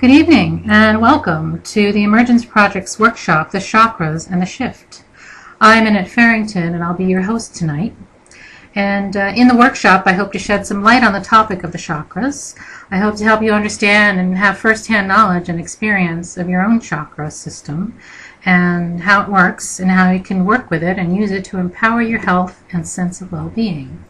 Good evening and welcome to the Emergence Project's workshop, The Chakras and The Shift. I'm Annette Farrington and I'll be your host tonight. And in the workshop, I hope to shed some light on the topic of the chakras. I hope to help you understand and have first-hand knowledge and experience of your own chakra system and how it works and how you can work with it and use it to empower your health and sense of well-being.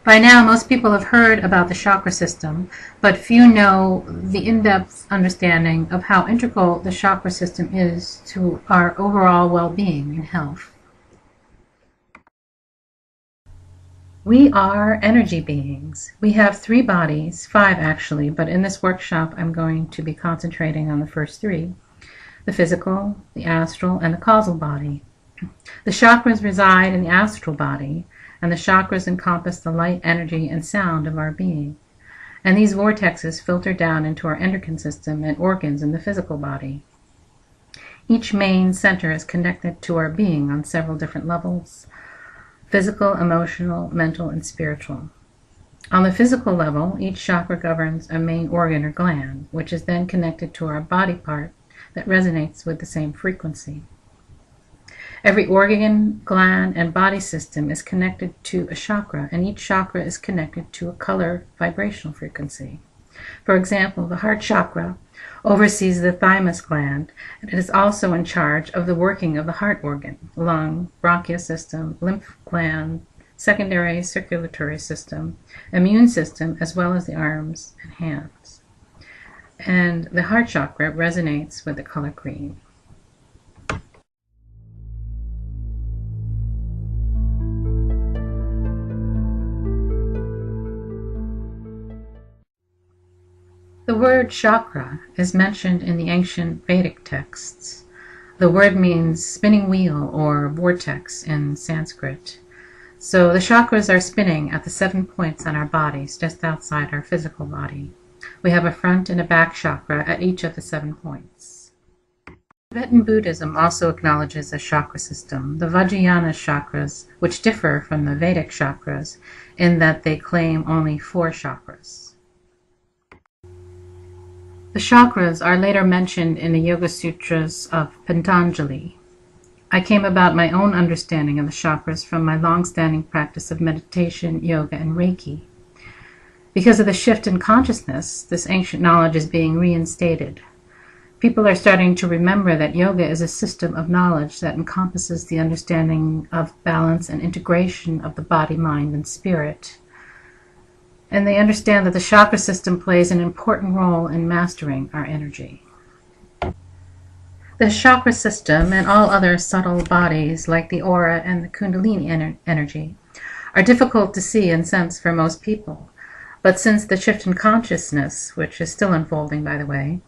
By now, most people have heard about the chakra system, but few know the in-depth understanding of how integral the chakra system is to our overall well-being and health. We are energy beings. We have 3 bodies, 5 actually, but in this workshop I'm going to be concentrating on the first 3, the physical, the astral, and the causal body. The chakras reside in the astral body, and the chakras encompass the light, energy, and sound of our being. And these vortexes filter down into our endocrine system and organs in the physical body. Each main center is connected to our being on several different levels: physical, emotional, mental, and spiritual. On the physical level, each chakra governs a main organ or gland, which is then connected to our body part that resonates with the same frequency. Every organ, gland, and body system is connected to a chakra, and each chakra is connected to a color vibrational frequency. For example, the heart chakra oversees the thymus gland, and it is also in charge of the working of the heart organ, lung, bronchial system, lymph gland, secondary circulatory system, immune system, as well as the arms and hands. And the heart chakra resonates with the color green. The word chakra is mentioned in the ancient Vedic texts. The word means spinning wheel or vortex in Sanskrit. So the chakras are spinning at the 7 points on our bodies, just outside our physical body. We have a front and a back chakra at each of the 7 points. Tibetan Buddhism also acknowledges a chakra system, the Vajrayana chakras, which differ from the Vedic chakras in that they claim only 4 chakras. The chakras are later mentioned in the Yoga Sutras of Patanjali. I came about my own understanding of the chakras from my long-standing practice of meditation, yoga, and Reiki. Because of the shift in consciousness, this ancient knowledge is being reinstated. People are starting to remember that yoga is a system of knowledge that encompasses the understanding of balance and integration of the body, mind, and spirit. And they understand that the chakra system plays an important role in mastering our energy. The chakra system and all other subtle bodies like the aura and the kundalini energy are difficult to see and sense for most people. But since the shift in consciousness, which is still unfolding by the way,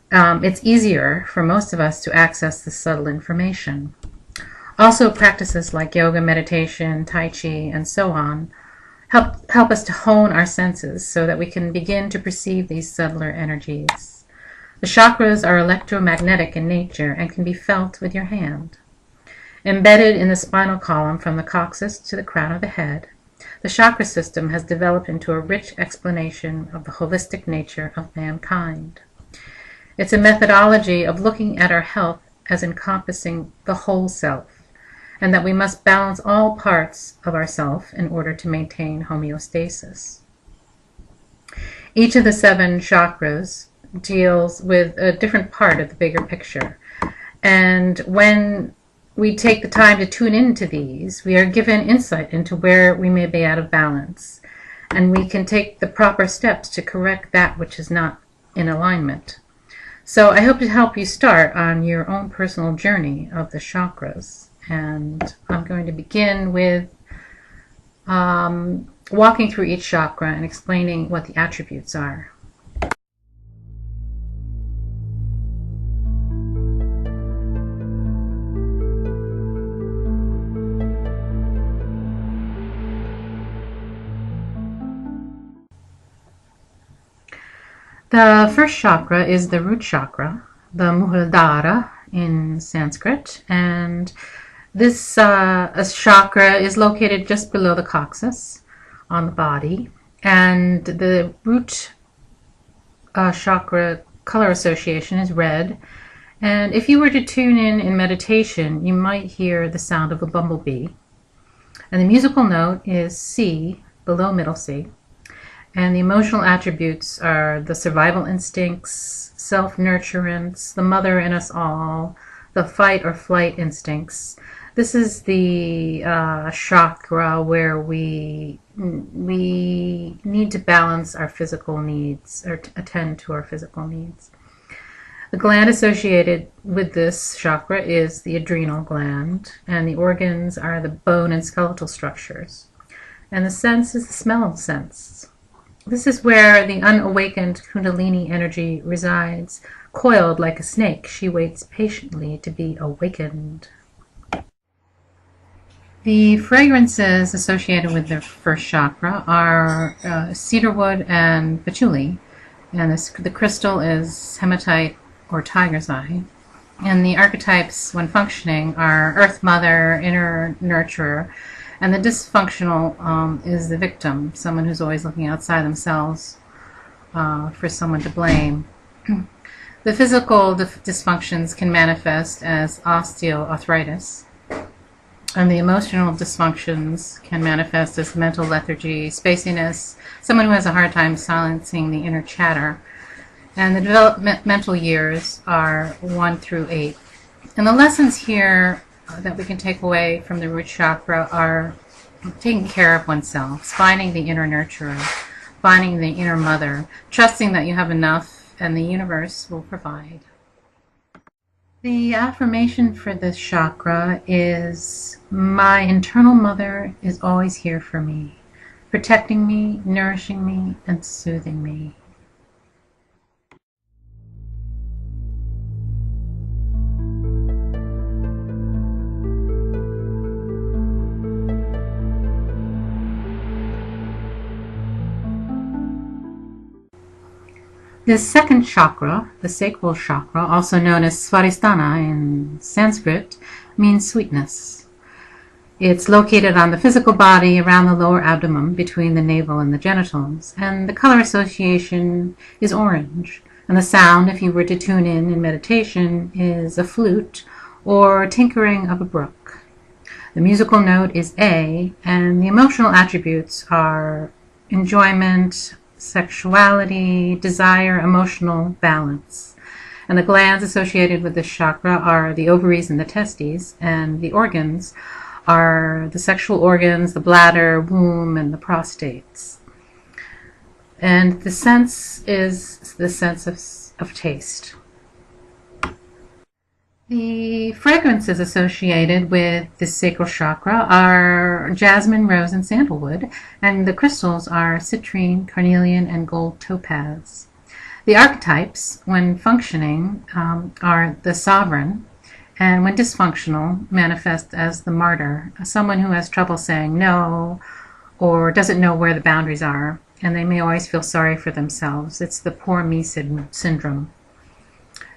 it's easier for most of us to access the subtle information. Also, practices like yoga, meditation, tai chi, and so on help us to hone our senses so that we can begin to perceive these subtler energies. The chakras are electromagnetic in nature and can be felt with your hand. Embedded in the spinal column from the coccyx to the crown of the head, the chakra system has developed into a rich explanation of the holistic nature of mankind. It's a methodology of looking at our health as encompassing the whole self, and that we must balance all parts of ourself in order to maintain homeostasis. Each of the 7 chakras deals with a different part of the bigger picture, and when we take the time to tune into these, we are given insight into where we may be out of balance, and we can take the proper steps to correct that which is not in alignment. So I hope to help you start on your own personal journey of the chakras. And I'm going to begin with walking through each chakra and explaining what the attributes are. The first chakra is the root chakra, the Muladhara in Sanskrit, and this chakra is located just below the coccyx on the body, and the root chakra color association is red. And if you were to tune in meditation, you might hear the sound of a bumblebee. And the musical note is C, below middle C. And the emotional attributes are the survival instincts, self-nurturance, the mother in us all, the fight or flight instincts. This is the chakra where we need to balance our physical needs or attend to our physical needs. The gland associated with this chakra is the adrenal gland, and the organs are the bone and skeletal structures. And the sense is the smell sense. This is where the unawakened Kundalini energy resides. Coiled like a snake, she waits patiently to be awakened. The fragrances associated with the first chakra are cedarwood and patchouli, and the crystal is hematite or tiger's eye. And the archetypes, when functioning, are Earth Mother, inner nurturer, and the dysfunctional is the victim, someone who's always looking outside themselves for someone to blame. The physical dysfunctions can manifest as osteoarthritis, and the emotional dysfunctions can manifest as mental lethargy, spaciness, someone who has a hard time silencing the inner chatter. And the developmental years are 1 through 8. And the lessons here that we can take away from the root chakra are taking care of oneself, finding the inner nurturer, finding the inner mother, trusting that you have enough and the universe will provide. The affirmation for this chakra is, my internal mother is always here for me, protecting me, nourishing me, and soothing me. The second chakra, the sacral chakra, also known as Svadhisthana in Sanskrit, means sweetness. It's located on the physical body around the lower abdomen between the navel and the genitals, and the color association is orange. And the sound, if you were to tune in meditation, is a flute or tinkering of a brook. The musical note is A, and the emotional attributes are enjoyment, sexuality, desire, emotional balance. And the glands associated with this chakra are the ovaries and the testes, and the organs are the sexual organs, the bladder, womb, and the prostates. And the sense is the sense of taste. The fragrances associated with the sacral chakra are jasmine, rose, and sandalwood, and the crystals are citrine, carnelian, and gold topaz. The archetypes, when functioning, are the sovereign, and when dysfunctional, manifest as the martyr, someone who has trouble saying no or doesn't know where the boundaries are, and they may always feel sorry for themselves. It's the poor me syndrome.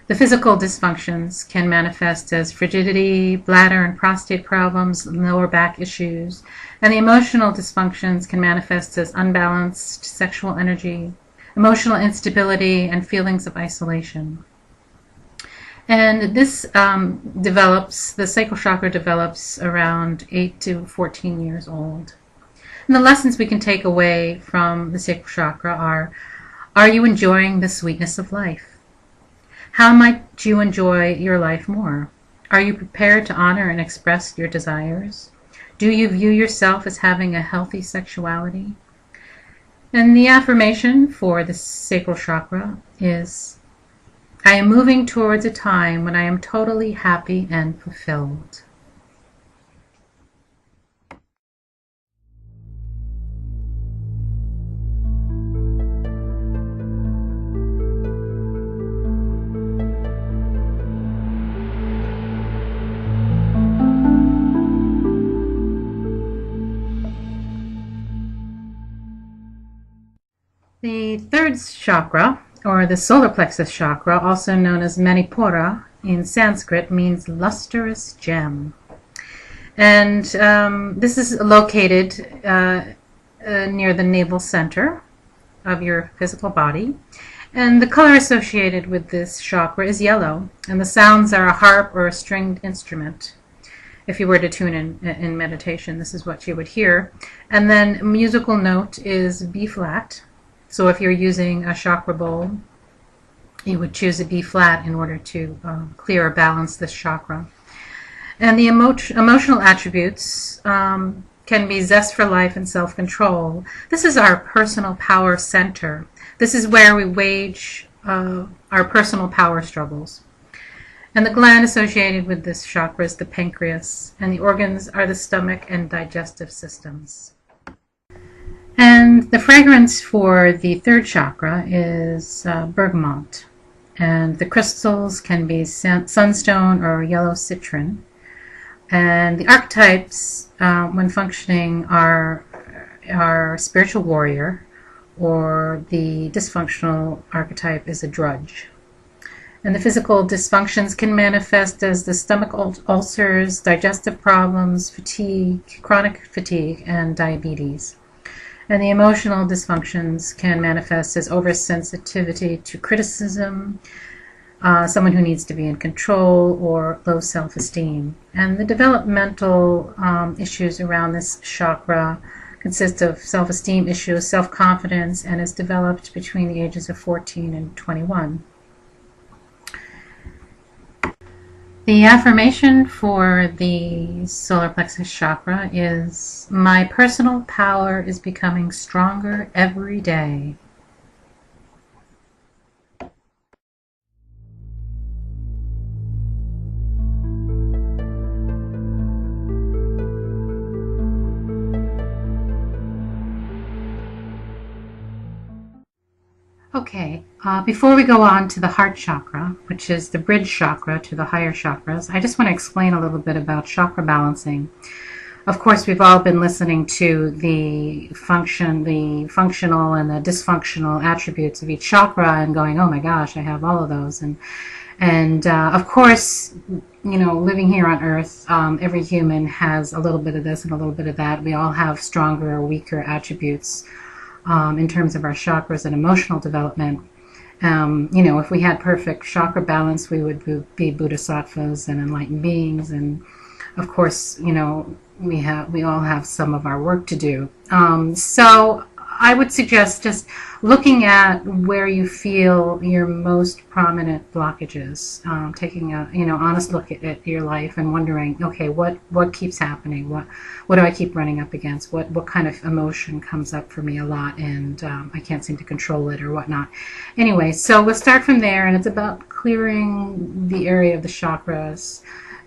The physical dysfunctions can manifest as frigidity, bladder and prostate problems, lower back issues, and the emotional dysfunctions can manifest as unbalanced sexual energy, emotional instability, and feelings of isolation. And this the sacral chakra develops around 8 to 14 years old. And the lessons we can take away from the sacral chakra are you enjoying the sweetness of life? How might you enjoy your life more? Are you prepared to honor and express your desires? Do you view yourself as having a healthy sexuality? And the affirmation for the sacral chakra is, I am moving towards a time when I am totally happy and fulfilled. The third chakra, or the solar plexus chakra, also known as Manipura in Sanskrit, means lustrous gem. And this is located near the navel center of your physical body. And the color associated with this chakra is yellow, and the sounds are a harp or a stringed instrument. If you were to tune in meditation, this is what you would hear. And then a musical note is B flat. So if you're using a chakra bowl, you would choose a B flat in order to clear or balance this chakra. And the emotional attributes can be zest for life and self-control. This is our personal power center. This is where we wage our personal power struggles. And the gland associated with this chakra is the pancreas, and the organs are the stomach and digestive systems. And the fragrance for the third chakra is bergamot. And the crystals can be sunstone or yellow citron. And the archetypes, when functioning, are spiritual warrior, or the dysfunctional archetype is a drudge. And the physical dysfunctions can manifest as the stomach ulcers, digestive problems, fatigue, chronic fatigue, and diabetes. And the emotional dysfunctions can manifest as oversensitivity to criticism, someone who needs to be in control, or low self-esteem. And the developmental issues around this chakra consist of self-esteem issues, self-confidence, and is developed between the ages of 14 and 21. The affirmation for the solar plexus chakra is, my personal power is becoming stronger every day. Okay, before we go on to the heart chakra, which is the bridge chakra to the higher chakras, I just want to explain a little bit about chakra balancing. Of course, we've all been listening to the functional and the dysfunctional attributes of each chakra and going, oh my gosh, I have all of those. And of course, you know, living here on Earth, every human has a little bit of this and a little bit of that. We all have stronger or weaker attributes in terms of our chakras and emotional development. You know, if we had perfect chakra balance, we would be bodhisattvas and enlightened beings. And of course, you know, we all have some of our work to do. So I would suggest just looking at where you feel your most prominent blockages, taking a honest look at your life and wondering, okay, what keeps happening? What do I keep running up against? What kind of emotion comes up for me a lot, and I can't seem to control it or whatnot. Anyway, so we'll start from there, and it's about clearing the area of the chakras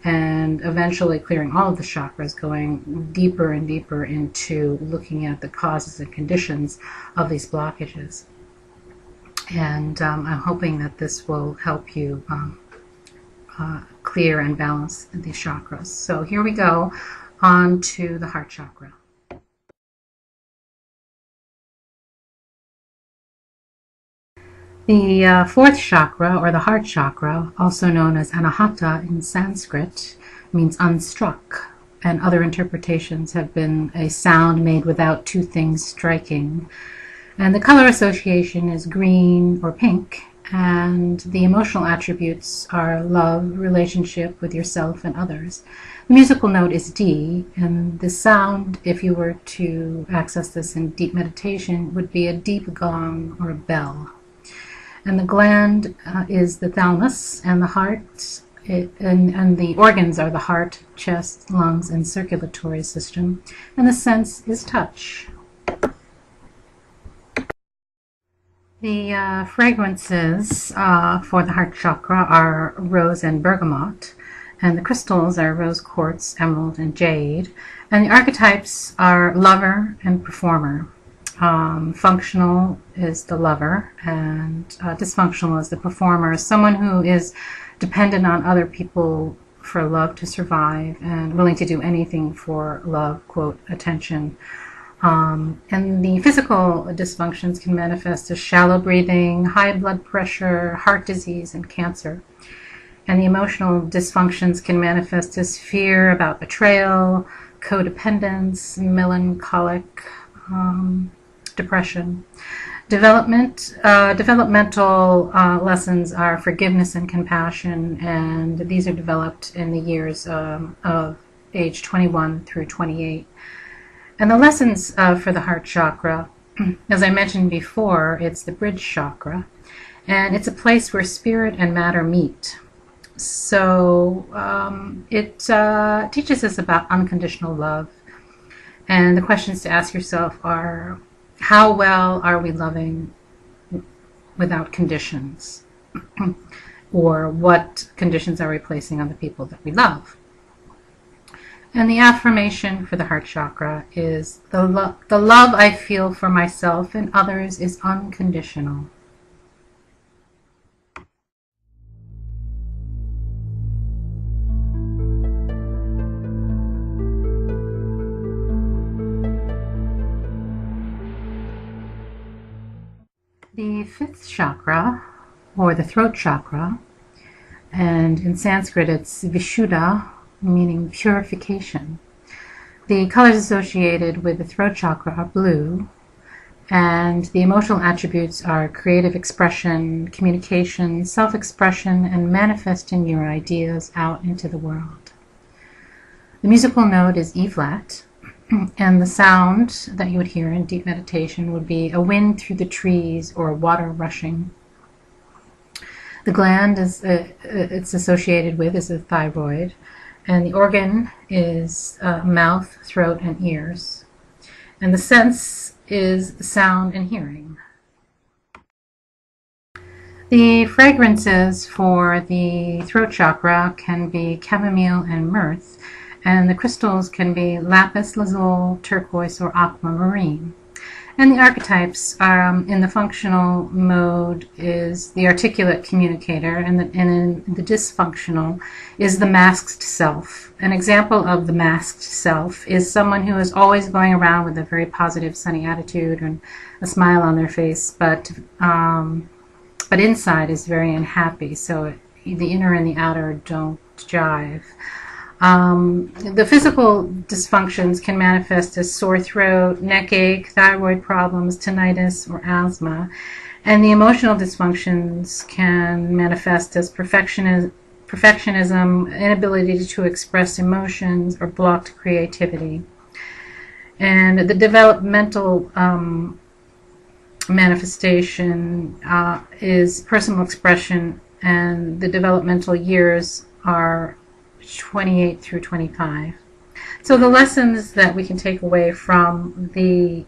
and eventually clearing all of the chakras, going deeper and deeper into looking at the causes and conditions of these blockages. And I'm hoping that this will help you clear and balance the chakras. So here we go on to the heart chakra. The fourth chakra, or the heart chakra, also known as anahata in Sanskrit, means unstruck, and other interpretations have been a sound made without two things striking. And the color association is green or pink, and the emotional attributes are love, relationship with yourself and others. The musical note is D, and the sound, if you were to access this in deep meditation, would be a deep gong or a bell. And the gland is the thalamus, and the heart, and the organs are the heart, chest, lungs, and circulatory system. And the sense is touch. The fragrances for the heart chakra are rose and bergamot, and the crystals are rose quartz, emerald, and jade. And the archetypes are lover and performer. Functional is the lover, and dysfunctional is the performer, someone who is dependent on other people for love to survive and willing to do anything for love, quote, attention. And the physical dysfunctions can manifest as shallow breathing, high blood pressure, heart disease, and cancer. And the emotional dysfunctions can manifest as fear about betrayal, codependence, melancholic, depression. Developmental lessons are forgiveness and compassion, and these are developed in the years of age 21 through 28. And the lessons for the heart chakra, as I mentioned before, it's the bridge chakra, and it's a place where spirit and matter meet. So it teaches us about unconditional love. And the questions to ask yourself are, how well are we loving without conditions? Or what conditions are we placing on the people that we love? And the affirmation for the heart chakra is, the love I feel for myself and others is unconditional. The fifth chakra, or the throat chakra, and in Sanskrit it's Vishuddha, meaning purification. The colors associated with the throat chakra are blue, and the emotional attributes are creative expression, communication, self-expression, and manifesting your ideas out into the world. The musical note is E flat, and the sound that you would hear in deep meditation would be a wind through the trees or water rushing. The gland it's associated with is the thyroid, and the organ is mouth, throat, and ears. And the sense is sound and hearing. The fragrances for the throat chakra can be chamomile and myrrh, and the crystals can be lapis lazuli, turquoise, or aquamarine. And the archetypes are, in the functional mode is the articulate communicator, and in the dysfunctional is the masked self. An example of the masked self is someone who is always going around with a very positive, sunny attitude and a smile on their face, but inside is very unhappy. So the inner and the outer don't jive. The physical dysfunctions can manifest as sore throat, neck ache, thyroid problems, tinnitus, or asthma. And the emotional dysfunctions can manifest as perfectionism, inability to express emotions, or blocked creativity. And the developmental manifestation is personal expression, and the developmental years are 28 through 25. So the lessons that we can take away from the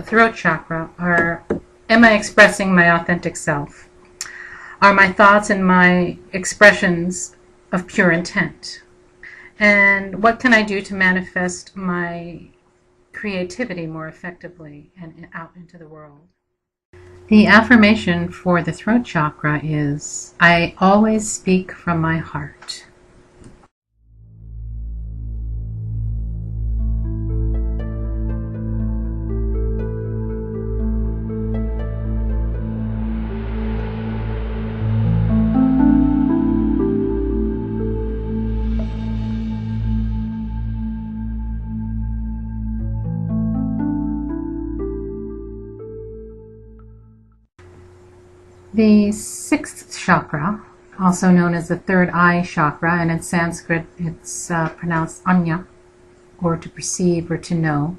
throat chakra are, am I expressing my authentic self? Are my thoughts and my expressions of pure intent? And what can I do to manifest my creativity more effectively and out into the world? The affirmation for the throat chakra is, I always speak from my heart. The sixth chakra, also known as the third eye chakra, and in Sanskrit it's pronounced anya, or to perceive or to know.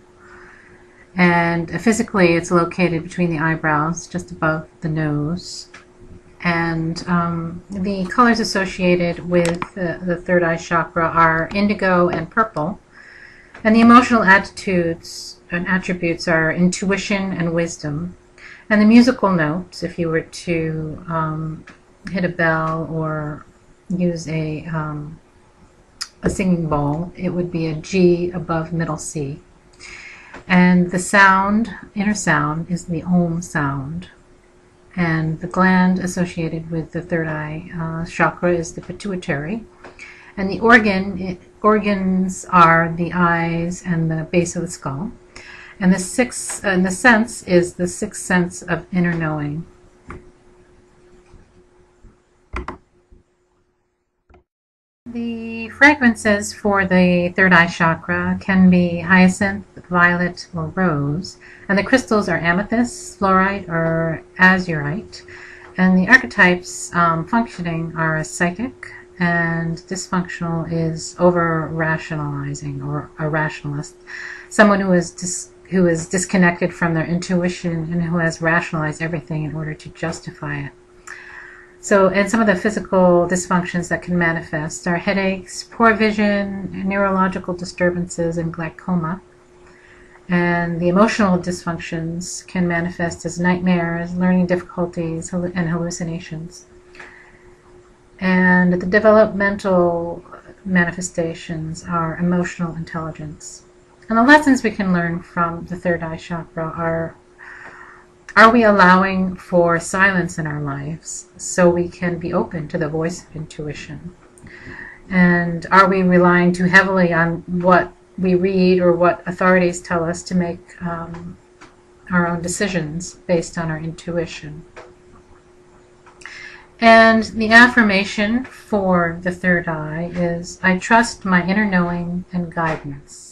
And physically it's located between the eyebrows, just above the nose. And the colors associated with the third eye chakra are indigo and purple. And the emotional attitudes and attributes are intuition and wisdom. And the musical notes, if you were to hit a bell or use a singing bowl, it would be a G above middle C. And the sound, inner sound, is the Om sound. And the gland associated with the third eye chakra is the pituitary. And the organs are the eyes and the base of the skull. And the sense is the sixth sense of inner knowing. The fragrances for the third eye chakra can be hyacinth, violet or rose. And the crystals are amethyst, fluorite, or azurite. And the archetypes functioning are a psychic, and dysfunctional is over-rationalizing or a rationalist, someone who is disconnected from their intuition and who has rationalized everything in order to justify it. So, and some of the physical dysfunctions that can manifest are headaches, poor vision, neurological disturbances, and glaucoma. And the emotional dysfunctions can manifest as nightmares, learning difficulties, and hallucinations. And the developmental manifestations are emotional intelligence. And the lessons we can learn from the third eye chakra are we allowing for silence in our lives so we can be open to the voice of intuition? And are we relying too heavily on what we read or what authorities tell us to make our own decisions based on our intuition? And the affirmation for the third eye is, I trust my inner knowing and guidance.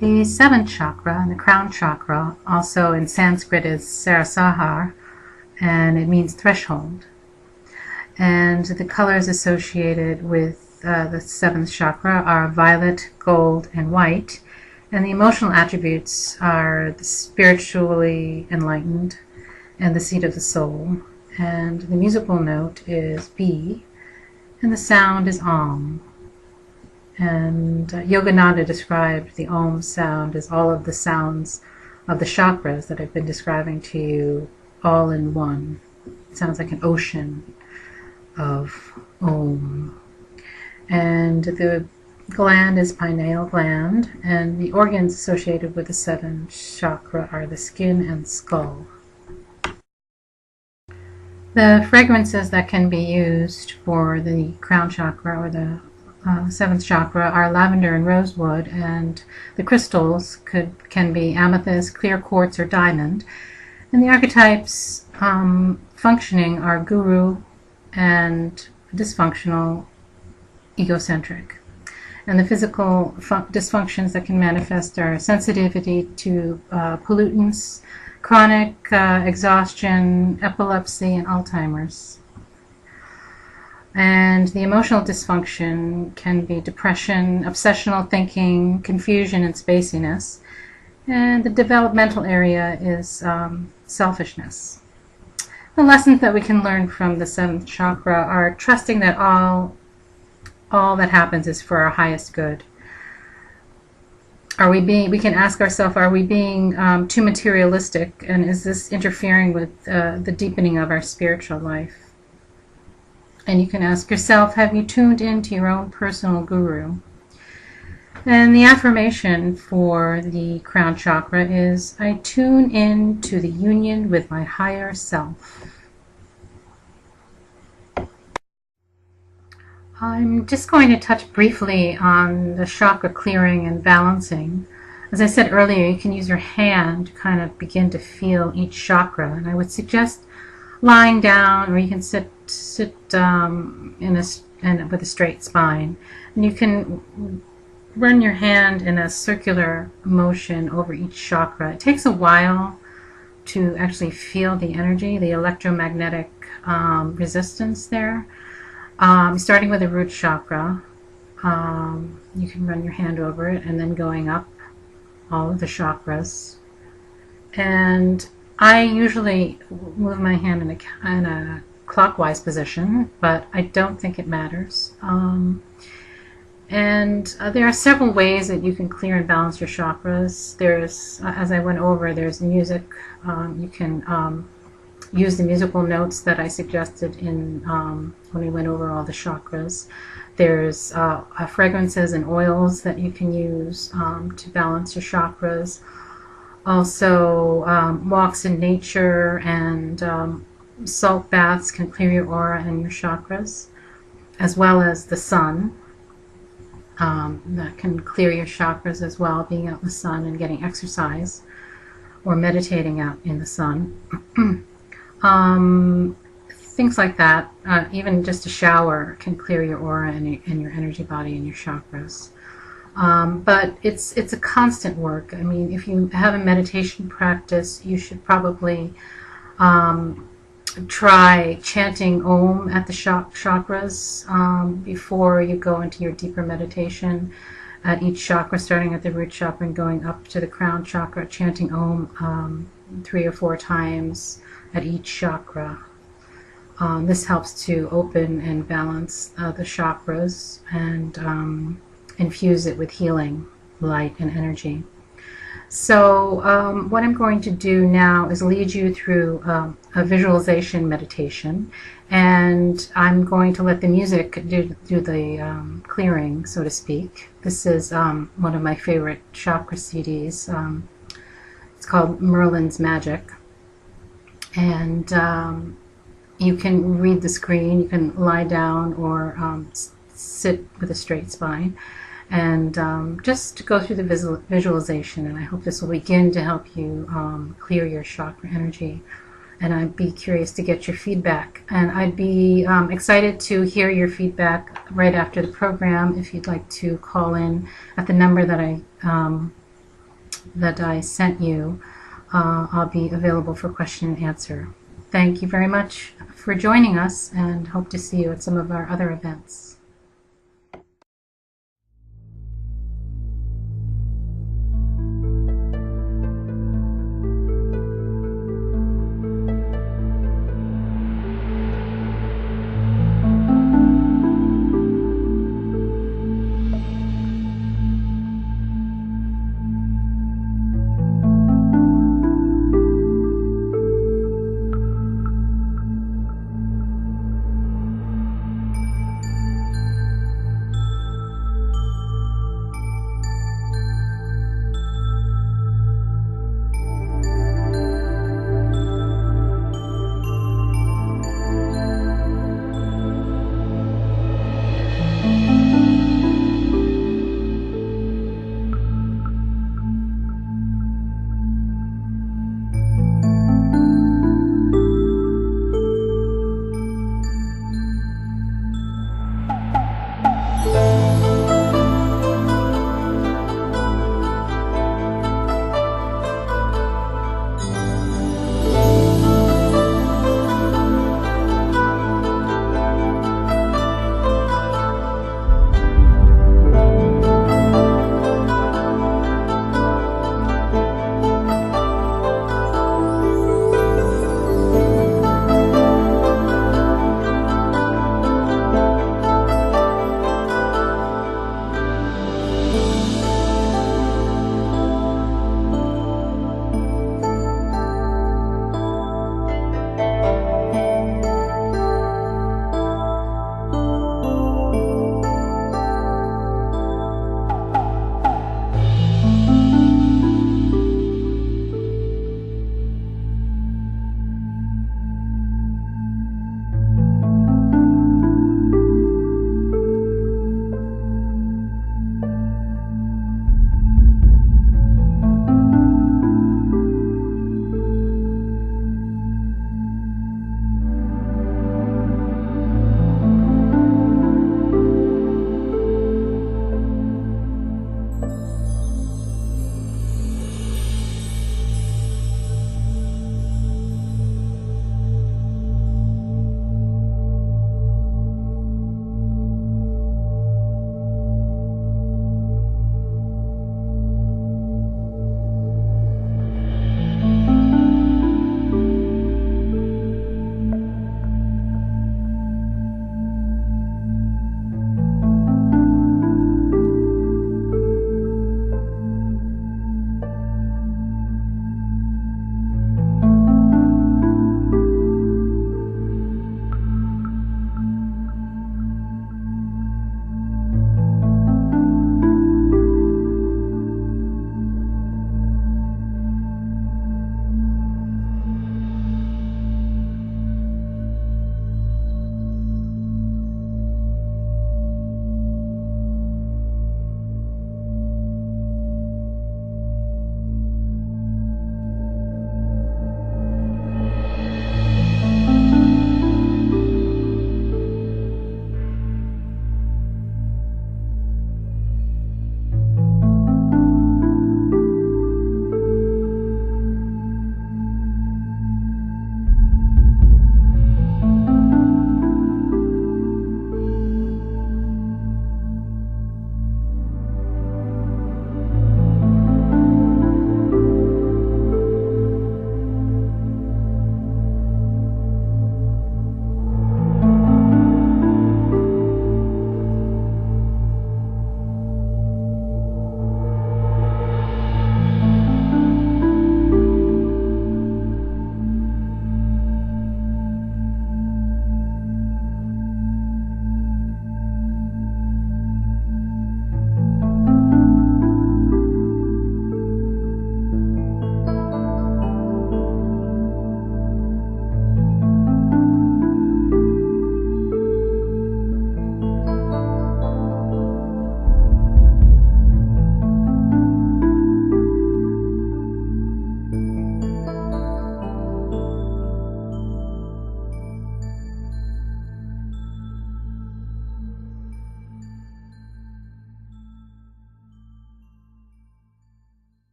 The seventh chakra, the crown chakra, also in Sanskrit is Sarasahar, and it means threshold. And the colors associated with the seventh chakra are violet, gold, and white. And the emotional attributes are the spiritually enlightened and the seat of the soul. And the musical note is B, and the sound is Om. And Yogananda described the Om sound as all of the sounds of the chakras that I've been describing to you all in one. It sounds like an ocean of Om. And the gland is pineal gland, and the organs associated with the seventh chakra are the skin and skull. The fragrances that can be used for the crown chakra or the seventh chakra are lavender and rosewood, and the crystals can be amethyst, clear quartz, or diamond. And the archetypes functioning are guru and dysfunctional, egocentric. And the physical dysfunctions that can manifest are sensitivity to pollutants, chronic exhaustion, epilepsy, and Alzheimer's. And the emotional dysfunction can be depression, obsessional thinking, confusion, and spaciness. And the developmental area is selfishness. The lessons that we can learn from the seventh chakra are trusting that all that happens is for our highest good. We can ask ourselves, are we being too materialistic, and is this interfering with the deepening of our spiritual life? And you can ask yourself, have you tuned into your own personal guru? And the affirmation for the crown chakra is, I tune in to the union with my higher self. I'm just going to touch briefly on the chakra clearing and balancing. As I said earlier, you can use your hand to kind of begin to feel each chakra. And I would suggest lying down, or you can sit with a straight spine, and you can run your hand in a circular motion over each chakra. It takes a while to actually feel the energy, the electromagnetic resistance there. Starting with the root chakra, you can run your hand over it and then going up all of the chakras. And I usually move my hand in a clockwise position, but I don't think it matters. And there are several ways that you can clear and balance your chakras. There's, as I went over, there's music. You can use the musical notes that I suggested in when we went over all the chakras. There's fragrances and oils that you can use to balance your chakras. Also, walks in nature and salt baths can clear your aura and your chakras, as well as the sun. that can clear your chakras as well, being out in the sun and getting exercise or meditating out in the sun. Things like that. Even just a shower can clear your aura and your energy body and your chakras. But it's a constant work. I mean, if you have a meditation practice, you should probably try chanting Om at the chakras before you go into your deeper meditation at each chakra, starting at the root chakra and going up to the crown chakra, chanting Om 3 or 4 times at each chakra. This helps to open and balance the chakras and infuse it with healing, light, and energy. So what I'm going to do now is lead you through a visualization meditation, and I'm going to let the music do the clearing, so to speak. This is one of my favorite chakra CDs. It's called Merlin's Magic, and you can read the screen, you can lie down or sit with a straight spine, and just go through the visualization, and I hope this will begin to help you clear your chakra energy. And I'd be curious to get your feedback, and I'd be excited to hear your feedback right after the program. If you'd like to call in at the number that I sent you, I'll be available for question and answer. Thank you very much for joining us, and hope to see you at some of our other events.